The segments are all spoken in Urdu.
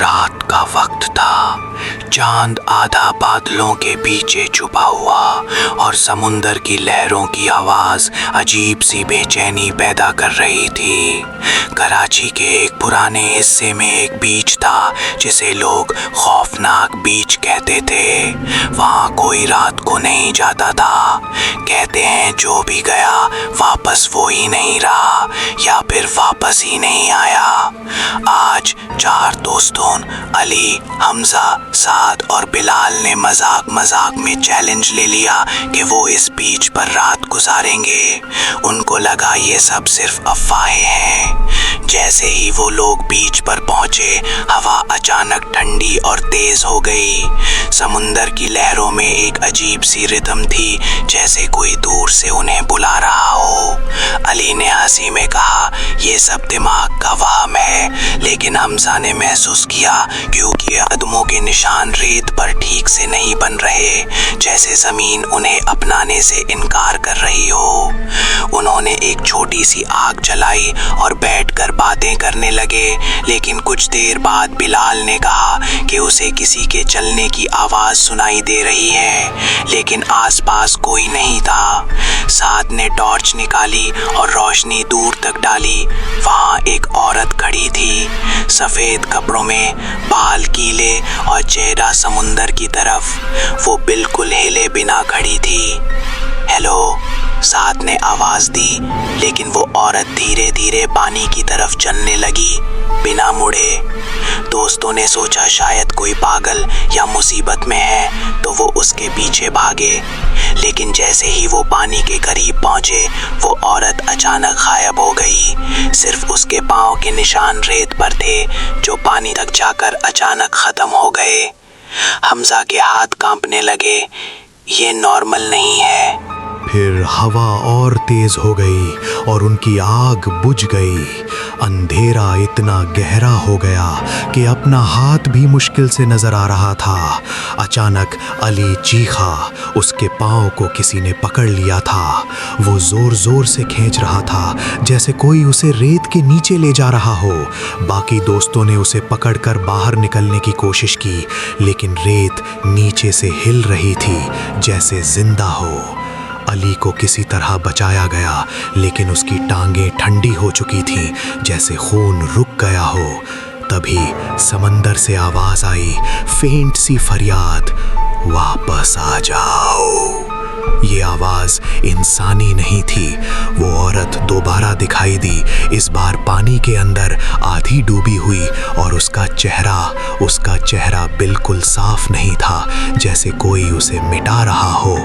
رات کا وقت تھا، چاند آدھا بادلوں کے پیچھے چھپا ہوا اور سمندر کی لہروں کی آواز عجیب سی بے چینی پیدا کر رہی تھی۔ کراچی کے ایک پرانے حصے میں ایک بیچ تھا جسے لوگ خوفناک بیچ کہتے تھے۔ وہاں کوئی رات کو نہیں جاتا تھا۔ کہتے ہیں جو بھی گیا واپس وہی نہیں رہا یا پھر واپس ہی نہیں آیا۔ آج 4 دوستوں علی، حمزہ، سعد اور بلال نے مذاق میں چیلنج لے لیا کہ وہ اس بیچ پر رات گزاریں گے۔ ان کو لگا یہ سب صرف افواہیں ہیں۔ جیسے ہی وہ لوگ بیچ پر پہنچے، ہوا اچانک ٹھنڈی اور تیز ہو گئی۔ سمندر کی لہروں میں ایک عجیب سی ردم تھی، جیسے کوئی دور سے انہیں بلا رہا ہو۔ علی نے ہنسی میں کہا یہ سب دماغ کا وہم ہے، لیکن حمزہ نے محسوس کیا کیونکہ قدموں کے نشان ریت پر ٹھیک سے نہیں بن رہے، جیسے زمین انہیں اپنانے سے انکار کر رہی ہو۔ انہوں نے ایک چھوٹی سی آگ جلائی اور بیٹھ کر باتیں کرنے لگے، لیکن کچھ دیر بعد بلال نے کہا کہ اسے کسی کے چلنے کی آواز سنائی دے رہی ہے، لیکن آس پاس کوئی نہیں تھا۔ سعد نے ٹارچ نکالی اور روشنی دور تک ڈالی۔ وہاں ایک عورت کھڑی تھی، سفید کپڑوں میں، بال کیلے اور چہرہ سمندر کی طرف۔ وہ بالکل ہلے بنا کھڑی تھی۔ ہیلو، سعد نے آواز دی، لیکن وہ عورت دھیرے دھیرے پانی کی طرف چلنے لگی بنا مڑے۔ دوستوں نے سوچا شاید کوئی پاگل یا مصیبت میں ہے تو وہ اس کے پیچھے بھاگے، لیکن جیسے ہی وہ پانی کے قریب پہنچے وہ عورت اچانک غائب ہو گئی۔ صرف اس کے پاؤں کے نشان ریت پر تھے جو پانی تک جا کر اچانک ختم ہو گئے۔ حمزہ کے ہاتھ کانپنے لگے۔ یہ نارمل نہیں ہے۔ پھر ہوا اور تیز ہو گئی اور ان کی آگ بجھ گئی۔ اندھیرا اتنا گہرا ہو گیا کہ اپنا ہاتھ بھی مشکل سے نظر آ رہا تھا۔ اچانک علی چیخا۔ اس کے پاؤں کو کسی نے پکڑ لیا تھا۔ وہ زور زور سے کھینچ رہا تھا جیسے کوئی اسے ریت کے نیچے لے جا رہا ہو۔ باقی دوستوں نے اسے پکڑ کر باہر نکلنے کی کوشش کی، لیکن ریت نیچے سے ہل رہی تھی جیسے زندہ ہو۔ علی کو کسی طرح بچایا گیا، لیکن اس کی ٹانگیں ٹھنڈی ہو چکی تھیں جیسے خون رک گیا ہو۔ تبھی سمندر سے آواز آئی، فینٹ سی فریاد، واپس آ جاؤ۔ یہ آواز انسانی نہیں تھی۔ وہ عورت دوبارہ دکھائی دی، اس بار پانی کے اندر آدھی ڈوبی ہوئی، اور اس کا چہرہ بالکل صاف نہیں تھا، جیسے کوئی اسے مٹا رہا ہو۔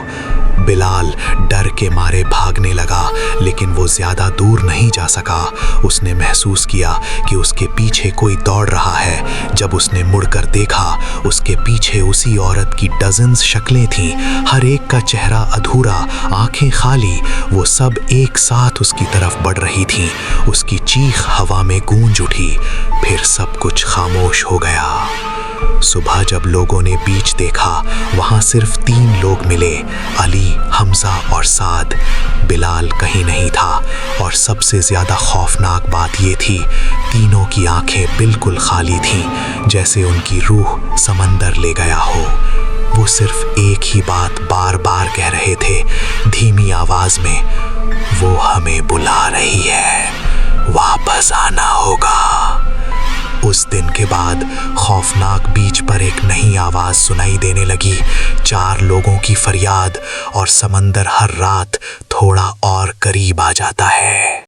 بلال ڈر کے مارے بھاگنے لگا، لیکن وہ زیادہ دور نہیں جا سکا۔ اس نے محسوس کیا کہ اس کے پیچھے کوئی دوڑ رہا ہے۔ جب اس نے مڑ کر دیکھا، اس کے پیچھے اسی عورت کی ڈزنز شکلیں تھیں، ہر ایک کا چہرہ ادھورا، آنکھیں خالی۔ وہ سب ایک ساتھ اس کی طرف بڑھ رہی تھیں۔ اس کی چیخ ہوا میں گونج اٹھی، پھر سب کچھ خاموش ہو گیا۔ صبح جب لوگوں نے بیچ دیکھا، وہاں صرف 3 لوگ ملے، علی، حمزہ اور سعد۔ بلال کہیں نہیں تھا، اور سب سے زیادہ خوفناک بات یہ تھی، تینوں کی آنکھیں بالکل خالی تھیں، جیسے ان کی روح سمندر لے گیا ہو۔ وہ صرف ایک ہی بات بار بار کہہ رہے تھے، دھیمی آواز میں، وہ ہمیں بلا رہی ہے، واپس آنا ہوگا۔ اس دن کے بعد خوفناک بیچ پر ایک نئی آواز سنائی دینے لگی، 4 لوگوں کی فریاد، اور سمندر ہر رات تھوڑا اور قریب آ جاتا ہے۔